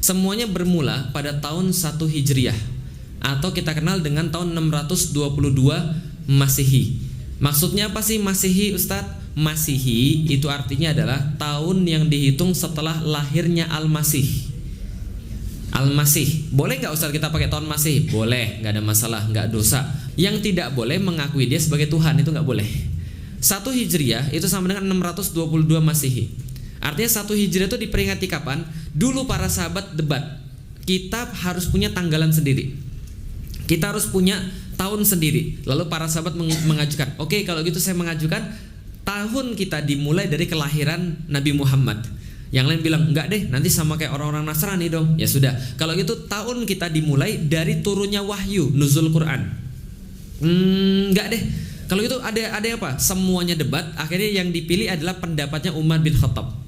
semuanya bermula pada tahun 1 Hijriah atau kita kenal dengan tahun 622 Masehi. Maksudnya apa sih Masehi, Ustadz? Masehi itu artinya adalah tahun yang dihitung setelah lahirnya Al-Masih. Al-Masih, boleh nggak Ustadz kita pakai tahun Masehi? Boleh, nggak ada masalah, nggak dosa. Yang tidak boleh mengakui dia sebagai Tuhan, itu nggak boleh. 1 Hijriah itu sama dengan 622 Masehi. Artinya 1 Hijriah itu diperingati kapan? Dulu para sahabat debat, kita harus punya tanggalan sendiri, kita harus punya tahun sendiri. Lalu para sahabat mengajukan, oke, kalau gitu saya mengajukan tahun kita dimulai dari kelahiran Nabi Muhammad. Yang lain bilang, enggak deh, nanti sama kayak orang-orang Nasrani dong. Ya sudah, kalau gitu tahun kita dimulai dari turunnya wahyu, nuzul Quran. Enggak deh, kalau gitu ada apa? Semuanya debat. Akhirnya yang dipilih adalah pendapatnya Umar bin Khattab.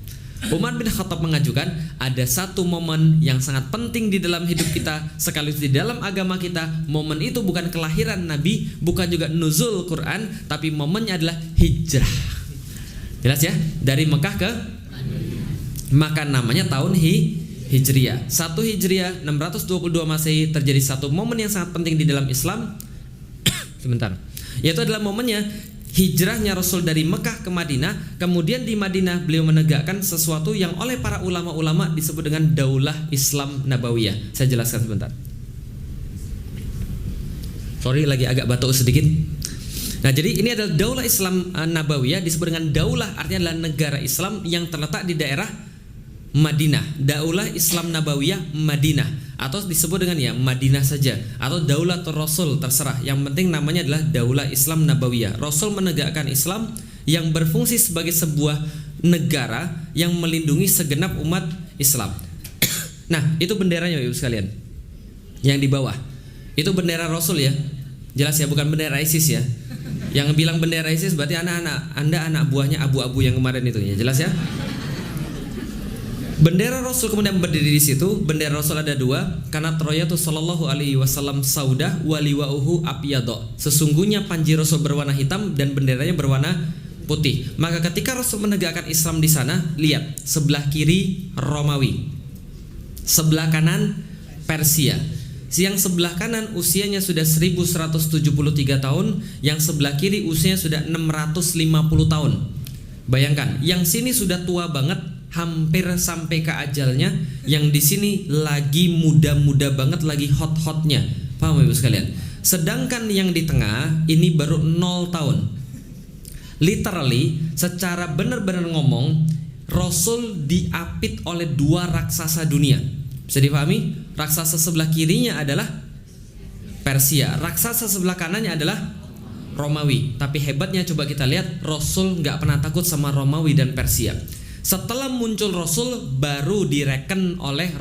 Umar bin Khattab mengajukan, ada satu momen yang sangat penting di dalam hidup kita, sekaligus di dalam agama kita. Momen itu bukan kelahiran Nabi, bukan juga nuzul Quran, tapi momennya adalah hijrah. Jelas ya? Dari Mekah ke, maka namanya tahun Hijriah. 1 Hijriah 622 Masehi terjadi satu momen yang sangat penting di dalam Islam. Sebentar. Yaitu adalah momennya hijrahnya Rasul dari Mekah ke Madinah. Kemudian di Madinah beliau menegakkan sesuatu yang oleh para ulama-ulama disebut dengan Daulah Islam Nabawiyah. Saya jelaskan sebentar. Sorry, lagi agak batuk sedikit. Nah, jadi ini adalah Daulah Islam Nabawiyah, disebut dengan daulah, artinya adalah negara Islam yang terletak di daerah Madinah. Daulah Islam Nabawiyah Madinah, atau disebut dengan ya Madinah saja, atau Daulatul Rasul, terserah. Yang penting namanya adalah Daulah Islam Nabawiyah. Rasul menegakkan Islam yang berfungsi sebagai sebuah negara yang melindungi segenap umat Islam. Nah, itu benderanya Ibu sekalian. Yang di bawah itu bendera Rasul ya. Jelas ya, bukan bendera ISIS ya. Yang bilang bendera ISIS berarti Anda anak buahnya abu-abu yang kemarin itu ya. Jelas ya. Bendera Rasul kemudian berdiri di situ. Bendera Rasul ada dua, karena Troyatu sallallahu alaihi wasallam saudah waliwauhu abyadha. Sesungguhnya panji Rasul berwarna hitam dan benderanya berwarna putih. Maka ketika Rasul menegakkan Islam di sana, lihat sebelah kiri Romawi, sebelah kanan Persia. Yang sebelah kanan usianya sudah 1173 tahun, yang sebelah kiri usianya sudah 650 tahun. Bayangkan, yang sini sudah tua banget, hampir sampai ke ajalnya, yang di sini lagi muda-muda banget, lagi hot-hotnya. Paham Ibu sekalian? Sedangkan yang di tengah ini baru 0 tahun. Literally, secara benar-benar ngomong, Rasul diapit oleh dua raksasa dunia. Bisa dipahami? Raksasa sebelah kirinya adalah Persia, raksasa sebelah kanannya adalah Romawi. Tapi hebatnya coba kita lihat, Rasul nggak pernah takut sama Romawi dan Persia. Setelah muncul Rasul baru direken oleh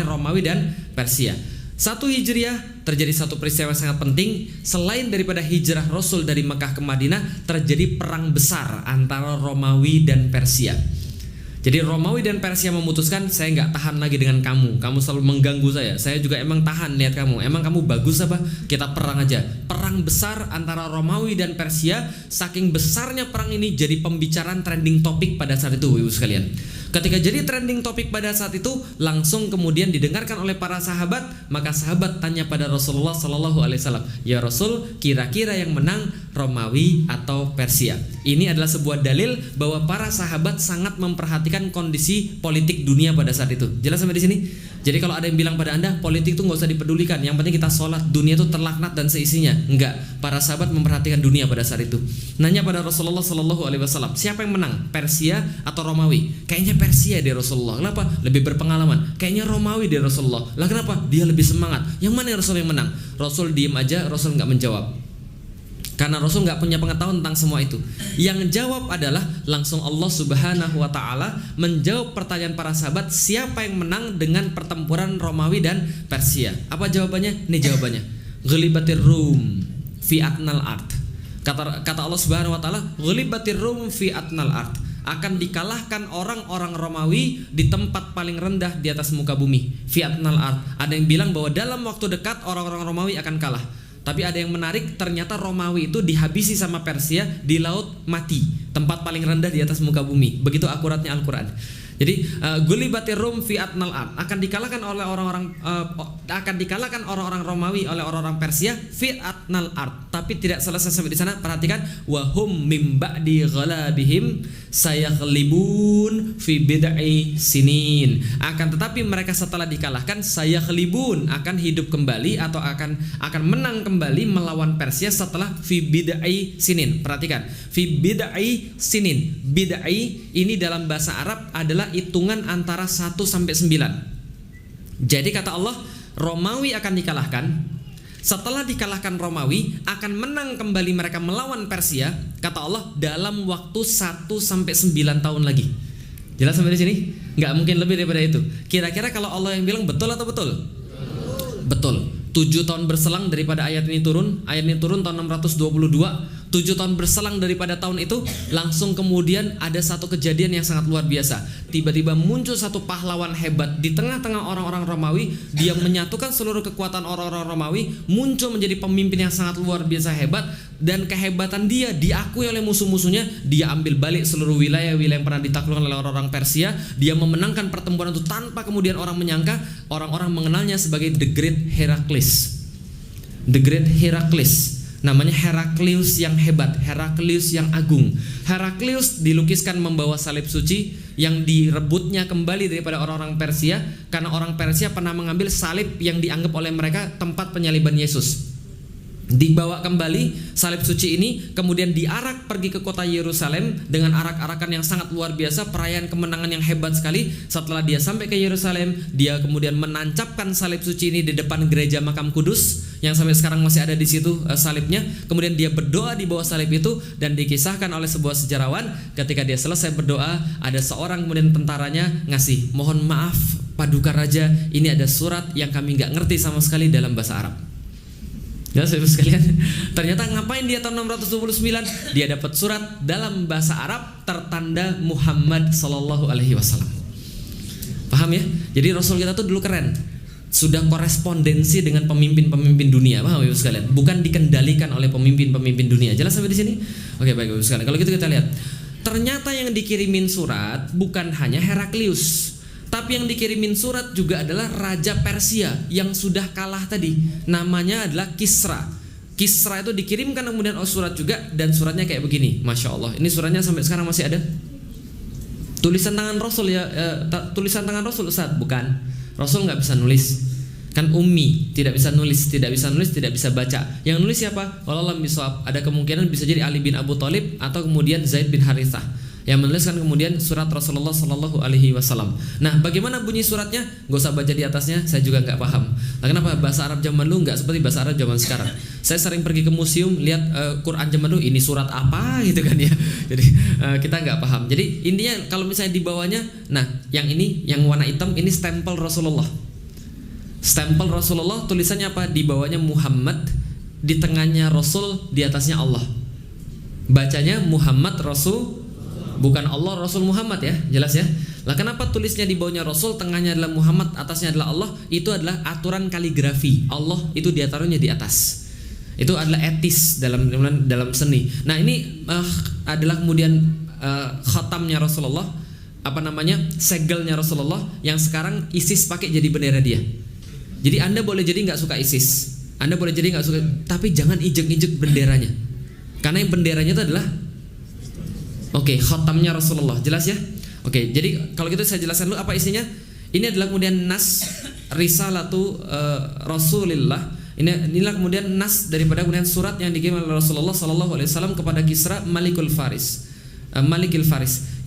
Romawi dan Persia. 1 Hijriah terjadi satu peristiwa yang sangat penting. Selain daripada hijrah Rasul dari Mekah ke Madinah, terjadi perang besar antara Romawi dan Persia. Jadi Romawi dan Persia memutuskan, saya nggak tahan lagi dengan kamu. Kamu selalu mengganggu saya juga emang tahan lihat kamu. Emang kamu bagus apa? Kita perang aja. Perang besar antara Romawi dan Persia. Saking besarnya perang ini jadi pembicaraan trending topik pada saat itu Ibu sekalian. Ketika jadi trending topik pada saat itu, langsung kemudian didengarkan oleh para sahabat. Maka sahabat tanya pada Rasulullah Sallallahu Alaihi Wasallam, ya Rasul, kira-kira yang menang Romawi atau Persia? Ini adalah sebuah dalil bahwa para sahabat sangat memperhatikan kondisi politik dunia pada saat itu. Jelas sampai di sini? Jadi kalau ada yang bilang pada Anda, politik itu nggak usah dipedulikan, yang penting kita sholat, dunia itu terlaknat dan seisinya. Enggak, para sahabat memperhatikan dunia pada saat itu. Nanya pada Rasulullah Sallallahu Alaihi Wasallam, siapa yang menang, Persia atau Romawi? Kayaknya Persia deh Rasulullah. Kenapa? Lebih berpengalaman. Kayaknya Romawi deh Rasulullah. Lah kenapa? Dia lebih semangat. Yang mana yang Rasul yang menang? Rasul diem aja, Rasul nggak menjawab. Karena Rasul nggak punya pengetahuan tentang semua itu. Yang jawab adalah langsung Allah Subhanahu Wa Taala menjawab pertanyaan para sahabat, siapa yang menang dengan pertempuran Romawi dan Persia? Apa jawabannya? Ini jawabannya. Ghalibatir Rum fi atnal ard. Kata Allah Subhanahu Wa Taala, Ghalibatir Rum fi atnal ard. Akan dikalahkan orang-orang Romawi di tempat paling rendah di atas muka bumi. Fi atnal ard. Ada yang bilang bahwa dalam waktu dekat orang-orang Romawi akan kalah. Tapi ada yang menarik, ternyata Romawi itu dihabisi sama Persia di laut mati, tempat paling rendah di atas muka bumi. Begitu akuratnya Al-Quran. Jadi gulibatir Rum fi adnal ard, akan dikalahkan orang-orang Romawi oleh orang-orang Persia fi adnal ard. Tapi tidak selesai sampai di sana. Perhatikan, wa hum mim ba'di ghalabihim sayaghlibun fi bid'i sinin. Akan tetapi mereka setelah dikalahkan sayaghlibun, akan hidup kembali atau akan menang kembali melawan Persia setelah fi bid'i sinin. Perhatikan, fi bid'i sinin. Bid'i ini dalam bahasa Arab adalah hitungan antara 1 sampai 9. Jadi kata Allah, Romawi akan dikalahkan. Setelah dikalahkan Romawi, akan menang kembali mereka melawan Persia, kata Allah, dalam waktu 1 sampai 9 tahun lagi. Jelas sampai di sini? Nggak mungkin lebih daripada itu. Kira-kira kalau Allah yang bilang betul atau betul? Betul. 7 tahun berselang daripada ayat ini turun tahun 622. 7 tahun berselang daripada tahun itu, langsung kemudian ada satu kejadian yang sangat luar biasa. Tiba-tiba muncul satu pahlawan hebat di tengah-tengah orang-orang Romawi. Dia menyatukan seluruh kekuatan orang-orang Romawi, muncul menjadi pemimpin yang sangat luar biasa hebat. Dan kehebatan dia diakui oleh musuh-musuhnya. Dia ambil balik seluruh wilayah-wilayah yang pernah ditaklukkan oleh orang-orang Persia. Dia memenangkan pertempuran itu tanpa kemudian orang menyangka. Orang-orang mengenalnya sebagai The Great Heracles. The Great Heracles. Namanya Heraklius yang hebat, Heraklius yang agung. Heraklius dilukiskan membawa salib suci yang direbutnya kembali daripada orang-orang Persia, karena orang Persia pernah mengambil salib yang dianggap oleh mereka tempat penyaliban Yesus. Dibawa kembali salib suci ini, kemudian diarak pergi ke kota Yerusalem dengan arak-arakan yang sangat luar biasa, perayaan kemenangan yang hebat sekali. Setelah dia sampai ke Yerusalem, dia kemudian menancapkan salib suci ini di depan gereja Makam Kudus yang sampai sekarang masih ada di situ salibnya. Kemudian dia berdoa di bawah salib itu, dan dikisahkan oleh sebuah sejarawan, ketika dia selesai berdoa, ada seorang kemudian tentaranya ngasih, mohon maaf Paduka Raja, ini ada surat yang kami nggak ngerti sama sekali dalam bahasa Arab. Ya saudara sekalian, ternyata ngapain dia tahun 629? Dia dapat surat dalam bahasa Arab tertanda Muhammad Sallallahu Alaihi Wasallam. Paham ya? Jadi Rasul kita tuh dulu keren, sudah korespondensi dengan pemimpin-pemimpin dunia. Paham ya sekalian? Bukan dikendalikan oleh pemimpin-pemimpin dunia. Jelas sampai di sini? Oke, baik Bapak sekalian. Kalau gitu kita lihat, ternyata yang dikirimin surat bukan hanya Heraklius, tapi yang dikirimin surat juga adalah Raja Persia yang sudah kalah tadi. Namanya adalah Kisra. Kisra itu dikirimkan kemudian surat juga, dan suratnya kayak begini. Masya Allah, ini suratnya sampai sekarang masih ada. Tulisan tangan Rasul ya, tulisan tangan Rasul Ustaz? Bukan. Rasul nggak bisa nulis. Kan ummi, tidak bisa nulis, tidak bisa baca. Yang nulis siapa? Wallahualam bishawab. Ada kemungkinan bisa jadi Ali bin Abu Thalib atau kemudian Zaid bin Harithah yang menuliskan kemudian surat Rasulullah Sallallahu Alaihi Wasallam. Nah, bagaimana bunyi suratnya? Gak usah baca di atasnya, saya juga nggak paham. Nah, kenapa bahasa Arab zaman dulu nggak seperti bahasa Arab zaman sekarang? Saya sering pergi ke museum lihat Quran zaman dulu, ini surat apa gitu kan ya. Jadi kita nggak paham. Jadi intinya kalau misalnya di bawahnya, nah yang ini yang warna hitam ini stempel Rasulullah. Stempel Rasulullah, tulisannya apa? Di bawahnya Muhammad, di tengahnya Rasul, di atasnya Allah. Bacanya Muhammad Rasul, bukan Allah Rasul Muhammad ya, jelas ya. Lah kenapa tulisnya di bawahnya Rasul, tengahnya adalah Muhammad, atasnya adalah Allah? Itu adalah aturan kaligrafi. Allah itu ditaruhnya di atas. Itu adalah etis dalam seni. Nah ini adalah kemudian khatamnya Rasulullah, apa namanya, segelnya Rasulullah yang sekarang ISIS pakai jadi bendera dia. Jadi Anda boleh jadi nggak suka ISIS, Anda boleh jadi nggak suka, tapi jangan injek-injek benderanya, karena yang benderanya itu adalah khatamnya Rasulullah. Jelas ya? Jadi kalau gitu saya jelaskan dulu apa isinya. Ini adalah kemudian nas risalatu Rasulillah. Inilah kemudian nas daripada kemudian surat yang dikirim oleh Rasulullah Sallallahu Alaihi Wasallam kepada Kisra Malikul Faris,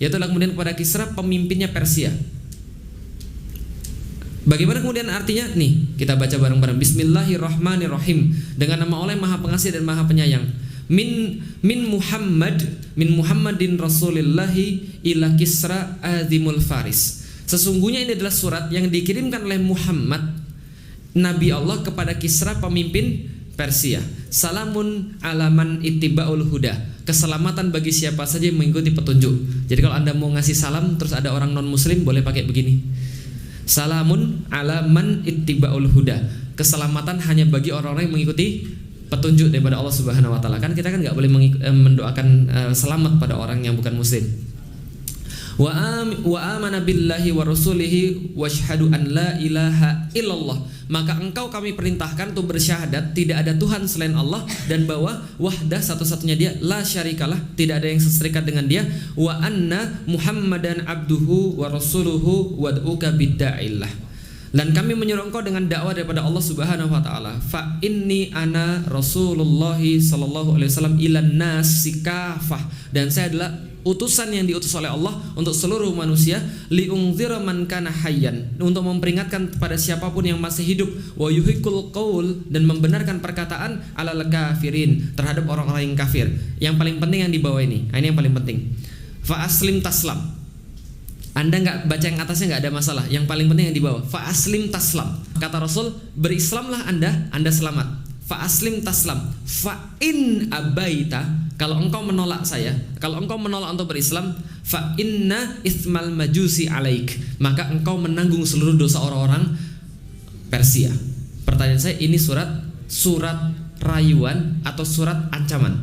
yaitu adalah kemudian kepada Kisra pemimpinnya Persia. Bagaimana kemudian artinya? Nih, kita baca bareng-bareng. Bismillahirrahmanirrahim. Dengan nama Allah yang Maha Pengasih dan Maha Penyayang. Min Muhammadin Rasulillahi ila Kisra Azimul Faris. Sesungguhnya ini adalah surat yang dikirimkan oleh Muhammad Nabi Allah kepada Kisra pemimpin Persia. Salamun alaman ittiba'ul huda. Keselamatan bagi siapa saja yang mengikuti petunjuk. Jadi kalau Anda mau ngasih salam terus ada orang non muslim, boleh pakai begini. Salamun alaman ittiba'ul huda. Keselamatan hanya bagi orang-orang yang mengikuti petunjuk daripada Allah Subhanahu wa taala. Kan kita kan enggak boleh mendoakan selamat pada orang yang bukan muslim. wa amana billahi wa rasulihi wasyhadu an la ilaha illallah. Maka engkau kami perintahkan untuk bersyahadat tidak ada Tuhan selain Allah, dan bahwa wahdah satu-satunya dia, la syarikalah, tidak ada yang seserikat dengan dia, wa anna muhammadan abduhu wa rasuluhu wad'uka bidda'illah. Dan kami menyuruh engkau dengan dakwah daripada Allah Subhanahu wa taala. Fa inni ana Rasulullah sallallahu alaihi wasallam ilan nasi kafah. Dan saya adalah utusan yang diutus oleh Allah untuk seluruh manusia, liungzira man kana hayyan, untuk memperingatkan kepada siapapun yang masih hidup, wa yuhiqul qaul, dan membenarkan perkataan alal kafirin, terhadap orang-orang yang kafir. Yang paling penting yang di bawah ini. Ini yang paling penting. Fa aslim taslam. Anda nggak baca yang atasnya nggak ada masalah. Yang paling penting yang di bawah. Fa aslim taslam. Kata Rasul, berislamlah Anda selamat. Fa aslim taslam. Fa in abaita, kalau engkau menolak saya, kalau engkau menolak untuk berislam, fa inna itsmal majusi alaik, maka engkau menanggung seluruh dosa orang-orang Persia. Pertanyaan saya, ini surat rayuan atau surat ancaman?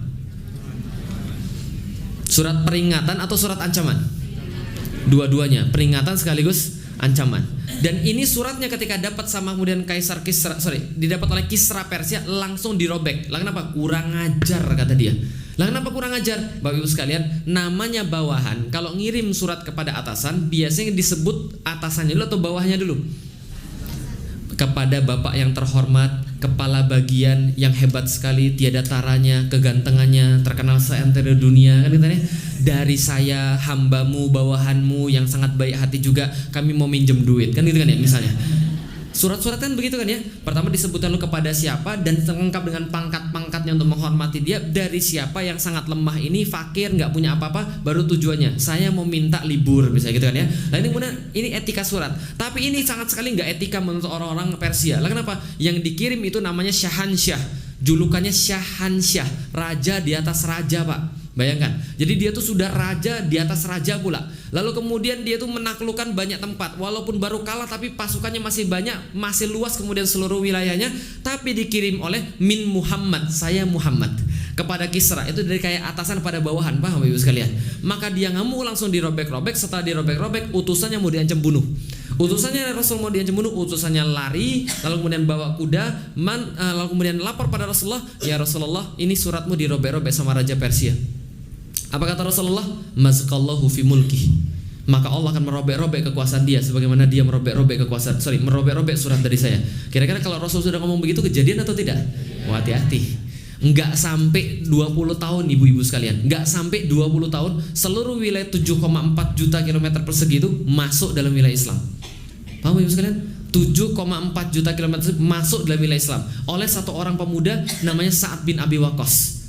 Surat peringatan atau surat ancaman? Dua-duanya, peringatan sekaligus ancaman. Dan ini suratnya ketika dapat sama kemudian didapat oleh Kisra Persia, langsung dirobek. Lah kenapa? Kurang ajar, kata dia. Lah kenapa kurang ajar? Bapak Ibu sekalian, namanya bawahan. Kalau ngirim surat kepada atasan, biasanya disebut atasannya dulu atau bawahnya dulu? Kepada Bapak yang terhormat, kepala bagian yang hebat sekali, tiada taranya, kegantengannya, terkenal seantero dunia, kan katanya. Dari saya, hambamu, bawahanmu yang sangat baik hati juga, kami mau minjem duit, kan gitu kan ya misalnya. Surat-surat kan begitu kan ya. Pertama disebutkan lu kepada siapa, dan lengkap dengan pangkat-pangkatnya untuk menghormati dia. Dari siapa yang sangat lemah ini, fakir, nggak punya apa-apa, baru tujuannya, saya mau minta libur, misalnya gitu kan ya. Nah ini kemudian ini etika surat. Tapi ini sangat sekali nggak etika menurut orang-orang Persia. Lah kenapa? Yang dikirim itu namanya Syahansyah, julukannya Syahansyah, raja di atas raja, Pak. Bayangkan, jadi dia tuh sudah raja di atas raja pula. Lalu kemudian dia tuh menaklukkan banyak tempat. Walaupun baru kalah tapi pasukannya masih banyak, masih luas kemudian seluruh wilayahnya. Tapi dikirim oleh min Muhammad, saya Muhammad, kepada Kisra. Itu dari kayak atasan pada bawahan, paham Ibu sekalian? Maka dia ngamuk, langsung dirobek-robek. Setelah dirobek-robek, utusannya mau diancam bunuh. Utusannya Rasul mau diancam bunuh, utusannya lari, lalu kemudian bawa kuda, lalu kemudian lapor pada Rasulullah, ya Rasulullah, ini suratmu dirobek-robek sama Raja Persia. Apa kata Rasulullah? Mazqallahu fi mulki. Maka Allah akan merobek-robek kekuasaan dia sebagaimana dia merobek-robek merobek-robek surat dari saya. Kira-kira kalau Rasul sudah ngomong begitu, kejadian atau tidak? Wah, hati-hati. Enggak sampai 20 tahun ibu-ibu sekalian, enggak sampai 20 tahun seluruh wilayah 7,4 juta kilometer persegi itu masuk dalam wilayah Islam. Paham ibu sekalian? 7,4 juta kilometer masuk dalam wilayah Islam oleh satu orang pemuda namanya Sa'ad bin Abi Waqqas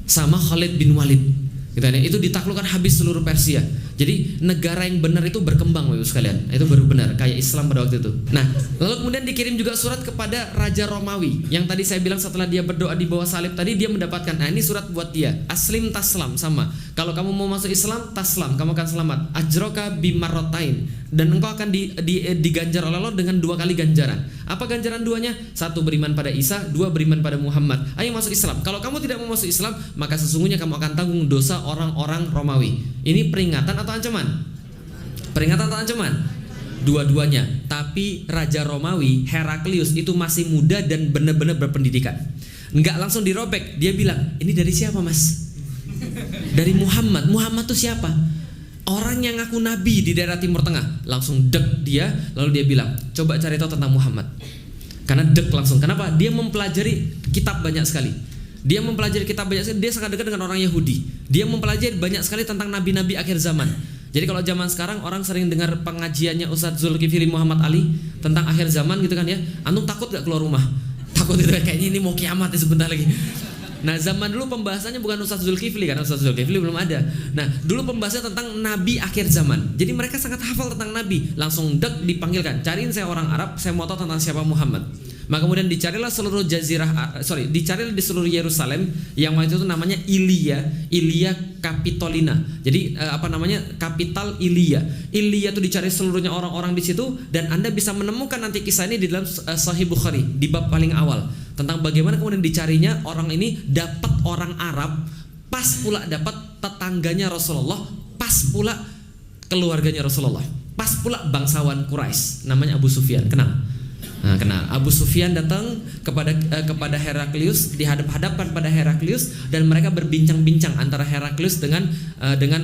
sama Khalid bin Walid. Gitu ya, itu ditaklukkan habis seluruh Persia. Jadi negara yang benar itu berkembang, Bapak sekalian. Itu baru benar, kayak Islam pada waktu itu. Nah, lalu kemudian dikirim juga surat kepada Raja Romawi. Yang tadi saya bilang setelah dia berdoa di bawah salib tadi, dia mendapatkan. Nah, ini surat buat dia. Aslim taslam, sama. Kalau kamu mau masuk Islam, taslam, kamu akan selamat. Ajroka bimarrotain, dan engkau akan diganjar oleh Allah dengan 2 kali ganjaran. Apa ganjaran duanya? 1 beriman pada Isa, 2 beriman pada Muhammad. Ayo masuk Islam. Kalau kamu tidak mau masuk Islam, maka sesungguhnya kamu akan tanggung dosa orang-orang Romawi. Ini peringatan atau ancaman? Peringatan atau ancaman? Dua-duanya. Tapi Raja Romawi Heraklius itu masih muda dan benar-benar berpendidikan. Enggak langsung dirobek. Dia bilang, ini dari siapa mas? Dari Muhammad. Muhammad itu siapa? Orang yang ngaku nabi di daerah Timur Tengah. Langsung dek dia. Lalu dia bilang, coba cari tahu tentang Muhammad. Karena dek langsung. Kenapa? Dia mempelajari kitab banyak sekali. Dia mempelajari kitab banyak sekali. Dia sangat dekat dengan orang Yahudi. Dia mempelajari banyak sekali tentang nabi-nabi akhir zaman. Jadi kalau zaman sekarang orang sering dengar pengajiannya Ustadz Zulkifli Muhammad Ali tentang akhir zaman gitu kan ya. Antum takut gak keluar rumah? Takut gitu, kayaknya ini mau kiamat ya sebentar lagi. Nah zaman dulu pembahasannya bukan Ustadz Zulkifli, karena Ustadz Zulkifli belum ada. Nah dulu pembahasannya tentang nabi akhir zaman. Jadi mereka sangat hafal tentang nabi. Langsung dek dipanggilkan, cariin saya orang Arab, saya mau tahu tentang siapa Muhammad. Maka kemudian dicarilah seluruh dicarilah di seluruh Yerusalem yang waktu itu namanya Ilia Capitolina. Jadi kapital Ilia. Ilia itu dicari seluruhnya orang-orang di situ, dan Anda bisa menemukan nanti kisah ini di dalam Sahih Bukhari di bab paling awal tentang bagaimana kemudian dicarinya orang ini, dapat orang Arab, pas pula dapat tetangganya Rasulullah, pas pula keluarganya Rasulullah. Pas pula bangsawan Quraisy, namanya Abu Sufyan, kenal? Nah, kenal. Abu Sufyan datang kepada Heraklius, dihadap-hadapkan pada Heraklius, dan mereka berbincang-bincang antara Heraklius dengan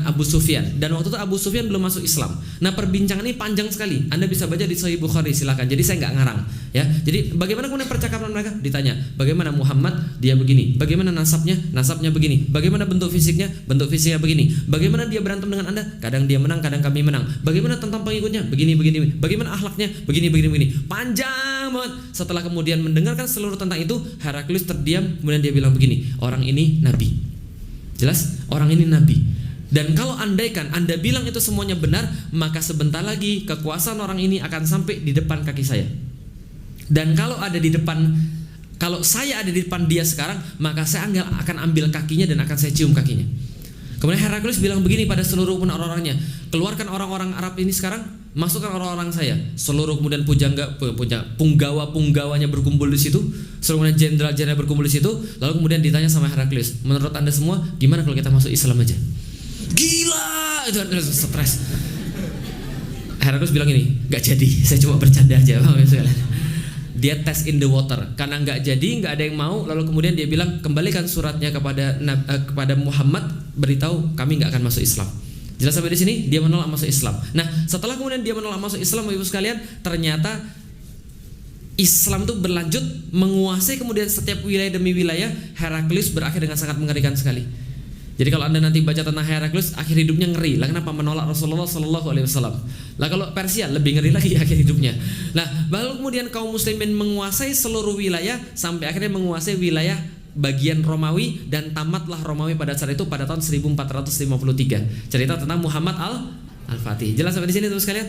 Abu Sufyan. Dan waktu itu Abu Sufyan belum masuk Islam. Nah, perbincangan ini panjang sekali. Anda bisa baca di Sahih Bukhari, silakan. Jadi saya nggak ngarang, ya. Jadi bagaimana kemudian percakapan mereka? Ditanya, bagaimana Muhammad? Dia begini. Bagaimana nasabnya? Nasabnya begini. Bagaimana bentuk fisiknya? Bentuk fisiknya begini. Bagaimana dia berantem dengan Anda? Kadang dia menang, kadang kami menang. Bagaimana tentang pengikutnya? Begini. Bagaimana akhlaknya? Begini. Panjang banget. Setelah kemudian mendengarkan seluruh tentang itu, Heraklius terdiam. Kemudian dia bilang begini, orang ini nabi. Jelas? Orang ini nabi. Dan kalau andaikan Anda bilang itu semuanya benar, maka sebentar lagi kekuasaan orang ini akan sampai di depan kaki saya. Dan kalau saya ada di depan dia sekarang, maka saya akan ambil kakinya dan akan saya cium kakinya. Kemudian Heraklius bilang begini pada seluruh orang-orangnya, keluarkan orang-orang Arab ini sekarang, masukkan orang-orang saya. Seluruh kemudian punggawa-punggawanya berkumpul di situ, seluruh jenderal-jenderal berkumpul di situ. Lalu kemudian ditanya sama Heraklius, menurut Anda semua gimana kalau kita masuk Islam aja? Gila, itu stres. Heraklius bilang ini, nggak jadi, saya cuma bercanda aja, Bang. Dia test in the water, karena nggak jadi, nggak ada yang mau. Lalu kemudian dia bilang, kembalikan suratnya kepada Muhammad, beritahu kami nggak akan masuk Islam. Jelas sampai di sini? Dia menolak masuk Islam. Nah, setelah kemudian dia menolak masuk Islam, Ibu sekalian, ternyata Islam itu berlanjut menguasai kemudian setiap wilayah demi wilayah. Heraklius berakhir dengan sangat mengerikan sekali. Jadi kalau Anda nanti baca tentang Heraklius, akhir hidupnya ngeri. Lah kenapa menolak Rasulullah Sallallahu Alaihi Wasallam? Lah kalau Persia lebih ngeri lagi akhir hidupnya. Nah, baru kemudian kaum muslimin menguasai seluruh wilayah sampai akhirnya menguasai wilayah bagian Romawi, dan tamatlah Romawi pada saat itu pada tahun 1453. Cerita tentang Muhammad Al-Fatih. Jelas sampai di sini terus sekalian?